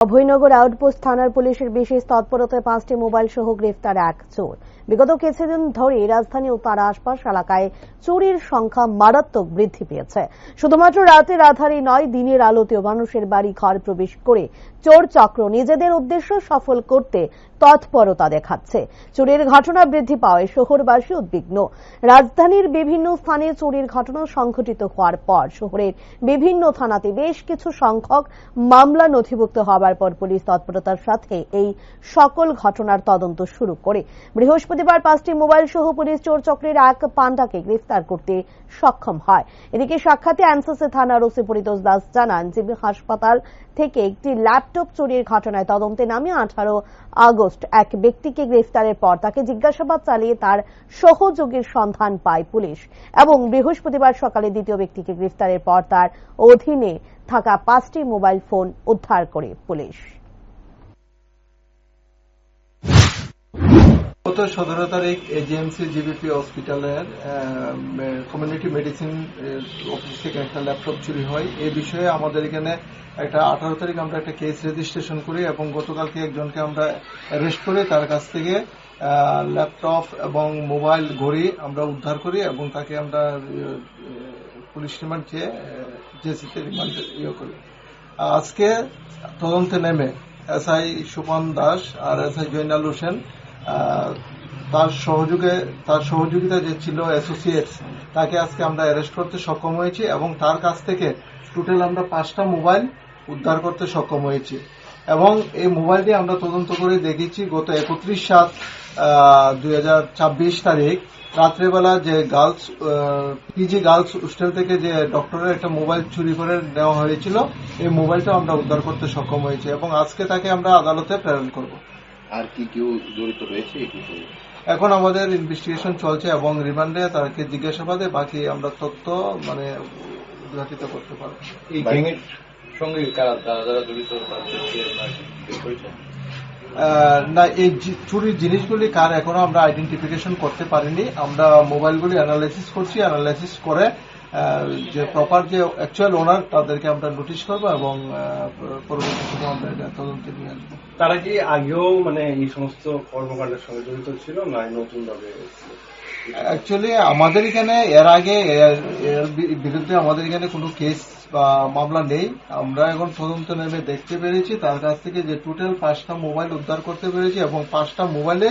Abhaynagar outpost থানার পুলিশের বিশেষ তৎপরতায় 5টি মোবাইল সহ গ্রেফতার এক চোর। বিগত কিছুদিন ধরে রাজধানী ও তার আশপাশ এলাকায় চুরির সংখ্যা মারাত্মক বৃদ্ধি পেয়েছে। শুধুমাত্র রাতের আধারেই নয়, দিনের আলোতেও মানুষের বাড়ি ঘর প্রবেশ করে চোর চক্র নিজেদের উদ্দেশ্য সফল করতে তৎপরতা দেখাচ্ছে। চুরির ঘটনা বৃদ্ধি পাওয়ায় শহরবাসী উদ্বিগ্ন। রাজধানীর বিভিন্ন স্থানে চুরির ঘটনা সংঘটিত হওয়ার পর শহরের বিভিন্ন থানাতে বেশ কিছু সংখ্যক মামলা নথিভুক্ত হওয়ার পর পুলিশ তৎপরতার সাথে এই সকল ঘটনার তদন্ত শুরু করে। বৃহস্পতিবার 5টি মোবাইল সহ পুলিশ চোর চক্রের এক পান্ডাকে গ্রেফতার করতে সক্ষম হয়। এদিকে সাক্ষাতে এনসিসি থানার ওসি পরিতোষ দাস জানান, জিবি হাসপাতাল থেকে একটি ল্যাপটপ চুরির ঘটনায় তদন্তে নামে 18 আগস্ট এক ব্যক্তিকে গ্রেফতারের পর তাকে জিজ্ঞাসাবাদ চালিয়ে তার সহযোগীর সন্ধান পায় পুলিশ এবং বৃহস্পতিবার সকালে দ্বিতীয় ব্যক্তিকে গ্রেফতারের পর তার অধীনে থাকা 5টি মোবাইল ফোন উদ্ধার করে পুলিশ। গত 17 তারিখ এজিএমসি জিবিপি হসপিটালের কমিউনিটি মেডিসিন অফিস থেকে একটা ল্যাপটপ চুরি হয়। এই বিষয়ে আমাদের এখানে একটা 18 তারিখ আমরা একটা কেস রেজিস্ট্রেশন করি এবং গতকালকে একজনকে আমরা অ্যারেস্ট করে তার কাছ থেকে ল্যাপটপ এবং মোবাইল ঘড়ি আমরা উদ্ধার করি এবং তাকে আমরা পুলিশ রিমান্ড চেয়ে জেসিতে রিমান্ড করি। আজকে তদন্তে নেমে এসআই সুপন দাস আর এসআই জয়নাল হোসেন তার সহযোগিতা যে ছিল অ্যাসোসিয়েটস, তাকে আজকে আমরা অ্যারেস্ট করতে সক্ষম হয়েছি এবং তার কাছ থেকে টোটাল আমরা 5টা মোবাইল উদ্ধার করতে সক্ষম হয়েছি এবং এই মোবাইলটি আমরা তদন্ত করে দেখেছি গত 31/7/2024 তারিখ রাত্রেবেলা যে পিজি গার্লস হোস্টেল থেকে যে ডক্টরের একটা মোবাইল চুরি করে নেওয়া হয়েছিল, এই মোবাইলটা আমরা উদ্ধার করতে সক্ষম হয়েছি এবং আজকে তাকে আমরা আদালতে প্রেরণ করব। আর কি কেউ জড়িত রয়েছে? এখন আমাদের ইনভেস্টিগেশন চলছে এবং রিমান্ডে তাকে জিজ্ঞাসাবাদে বাকি আমরা তথ্য উদ্ঘাটিত করতে পারব। এই গ্যাংয়ের সঙ্গে যারা জড়িত না, এই চুরির জিনিসগুলি কার এখনো আমরা আইডেন্টিফিকেশন করতে পারিনি। আমরা মোবাইলগুলি অ্যানালাইসিস করছি, অ্যানালাইসিস করে যে প্রপার যে অ্যাকচুয়াল ওনার তাদেরকে আমরা নোটিশ করবো এবং পরবর্তী সময় আমরা এটা তদন্তে নিয়ে আসবো। তারা কি আগেও এই সমস্ত কর্মকাণ্ডের সঙ্গে জড়িত ছিল না নতুন ভাবে? অ্যাকচুয়ালি আমাদের এখানে এর আগে এর বিরুদ্ধে আমাদের এখানে কোনো কেস বা মামলা নেই। আমরা এখন তদন্ত নেমে দেখতে পেরেছি তার কাছ থেকে যে টোটাল 5টা মোবাইল উদ্ধার করতে পেরেছি এবং 5টা মোবাইলে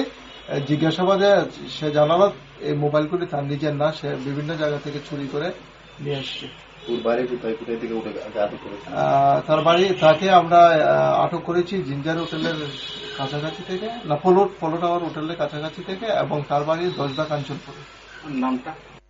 জিজ্ঞাসাবাদে সে জানালো এই মোবাইলগুলি তার নিজের না, সে বিভিন্ন জায়গা থেকে চুরি করে নিয়ে আসছে। তার বাড়ি তাকে আমরা আটক করেছি জিঞ্জার হোটেলের কাছাকাছি থেকে, না পোলো টাওয়ার হোটেলের কাছাকাছি থেকে এবং তার বাড়ি 10 কাঞ্চনপুর। নামটা